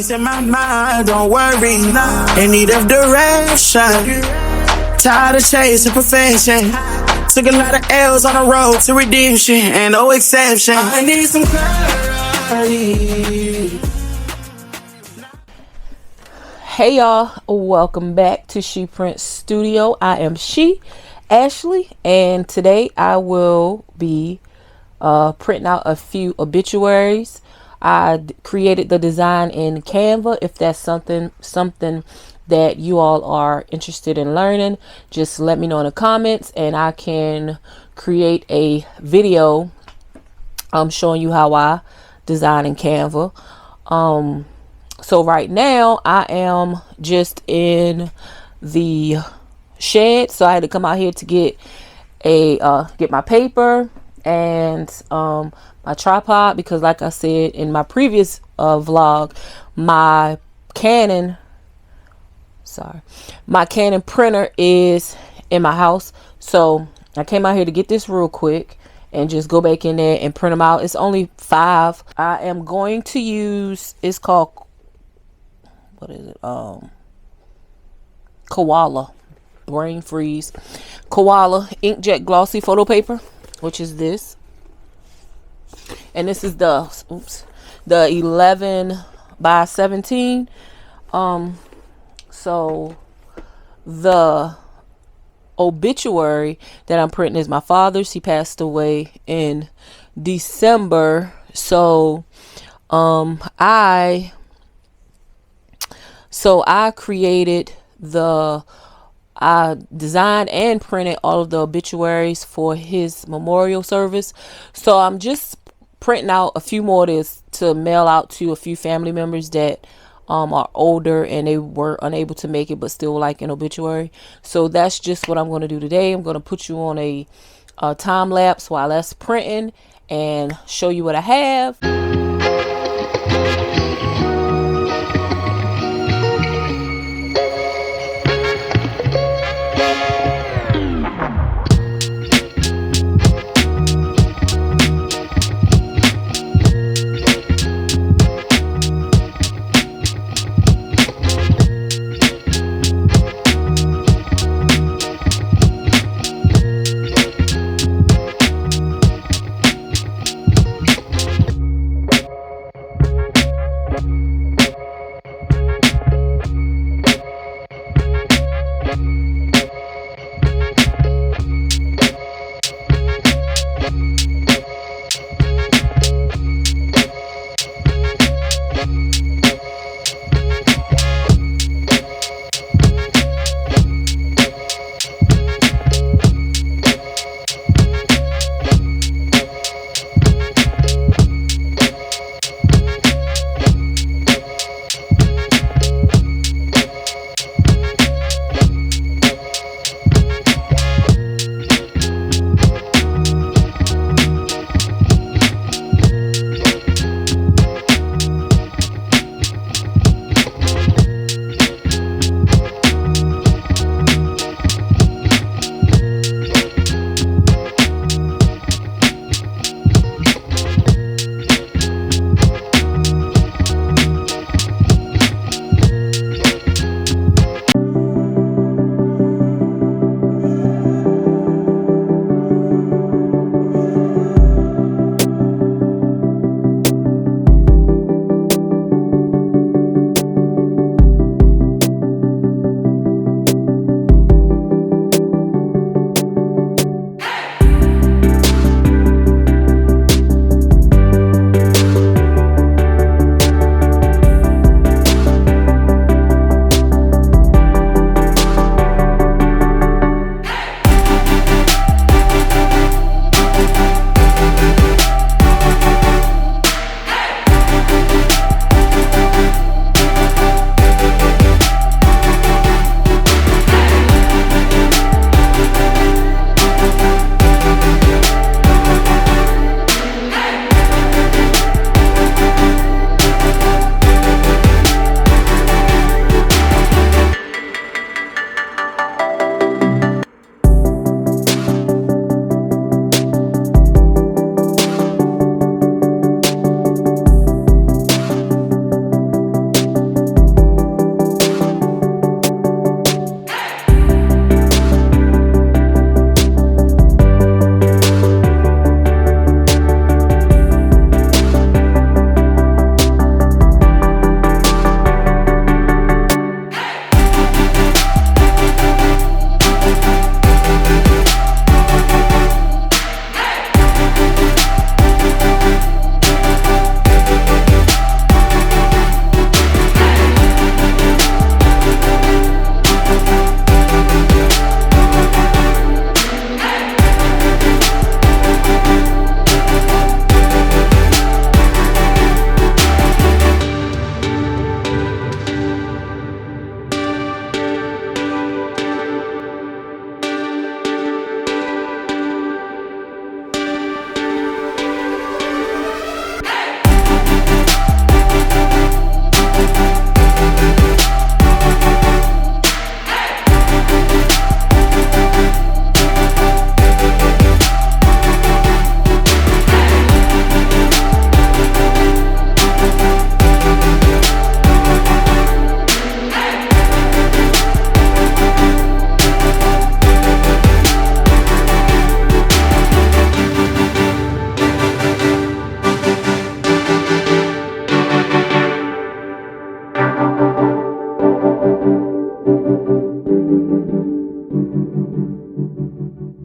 things in my mind, don't worry. In need of direction, tired of chasing perfection. Took a lot of L's on the road to redemption, and no exception. I need some clarity. Hey y'all, welcome back to She Print Studio. I am Ashley, and today I will be printing out a few obituaries. I created the design in Canva. If that's something that you all are interested in learning, just let me know in the comments and I can create a video showing you how I design in Canva. So right now I am just in the shed, so I had to come out here to get my paper and my tripod, because like I said in my previous vlog, my Canon printer is in my house. So I came out here to get this real quick and just go back in there and print them out. It's only 5. I am going to use, it's called, what is it? Koala, brain freeze. Koala Inkjet Glossy photo paper, which is this. And this is the 11 by 17. So the obituary that I'm printing is my father's. He passed away in December. So I designed and printed all of the obituaries for his memorial service. So I'm just printing out a few more to mail out to a few family members that are older and they were unable to make it but still like an obituary. So that's just what I'm going to do today. I'm going to put you on a time lapse while that's printing and show you what I have.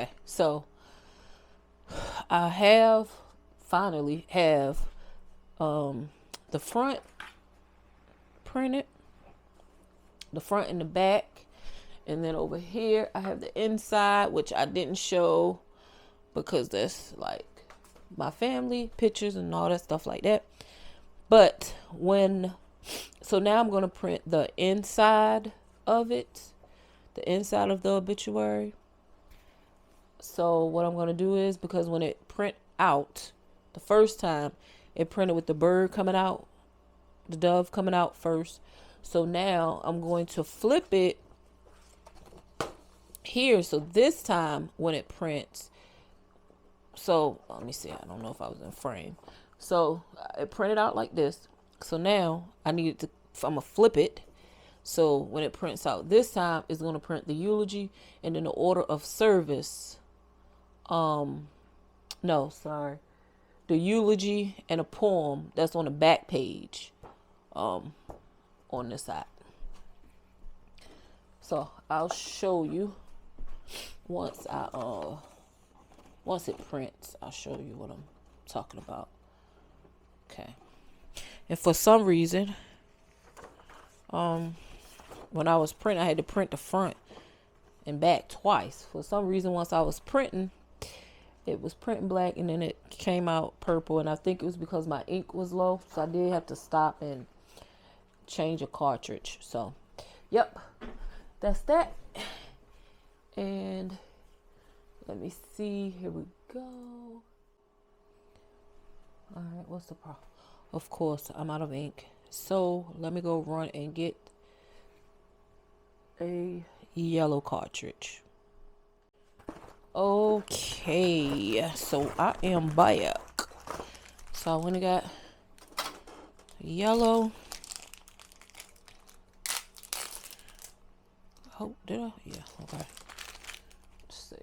Okay, so I finally have the front printed, the front and the back, and then over here I have the inside, which I didn't show because that's like my family pictures and all that stuff like that. But so now I'm going to print the inside of it, the inside of the obituary. So what I'm going to do is, because when it print out the first time, it printed with the bird coming out, the dove coming out first. So now I'm going to flip it here. So this time when it prints, so let me see, I don't know if I was in frame. So it printed out like this. So now I'm gonna flip it. So when it prints out this time, it's gonna print the eulogy and then the order of service. No, sorry. The eulogy and a poem that's on the back page, on this side. So I'll show you once it prints. I'll show you what I'm talking about. Okay. And for some reason, when I was printing, I had to print the front and back twice. For some reason, once I was printing, it was printing black and then it came out purple, and I think it was because my ink was low, so I did have to stop and change a cartridge. So yep, that's that. And let me see, here we go. All right, what's the problem? Of course I'm out of ink, so let me go run and get a yellow cartridge. Okay, so I am back. So I went and got yellow. Oh, did I? Yeah, okay. Let's see.